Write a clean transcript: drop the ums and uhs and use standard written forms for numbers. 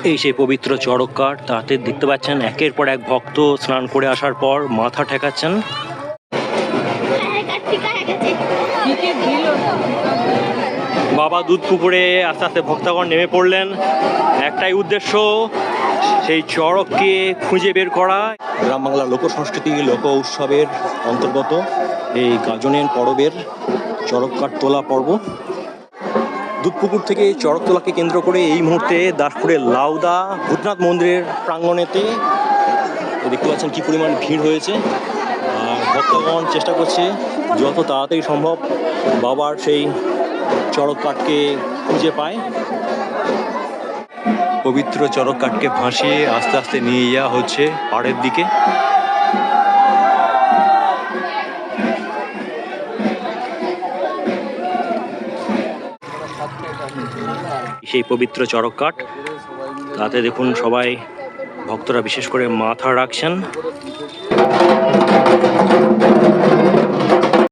এই সেই পবিত্র চড়ক কাঠ, তাতে দেখতে পাচ্ছেন একের পর এক ভক্ত স্নান করে আসার পর মাথা ঠেকাচ্ছেন। বাবা দুধ পুকুরে আস্তে আস্তে ভক্তগণ নেমে পড়লেন। একটাই উদ্দেশ্য, সেই চড়ককে খুঁজে বের করা। গ্রাম বাংলার লোক সংস্কৃতি, লোক উৎসবের অন্তর্গত এই গাজনের পরবের চড়ক কাঠ তোলা পর্ব। দুধপুকুর থেকে চড়ক তোলাকে কেন্দ্র করে এই মুহূর্তে দাসপুরের লাউদা ভূতনাথ মন্দিরের প্রাঙ্গণেতে দেখতে পাচ্ছেন কি পরিমাণ ভিড় হয়েছে। আর ভক্তগণ চেষ্টা করছে যত তাড়াতাড়ি সম্ভব বাবার সেই চড়ক কাঠকে খুঁজে পায়। পবিত্র চড়ক কাঠকে ভাসিয়ে আস্তে আস্তে নিয়ে যাওয়া হচ্ছে পাড়ের দিকে। সেই পবিত্র চড়ক কাঠ, তাতে দেখুন সবাই ভক্তরা বিশেষ করে মাথা রাখছেন।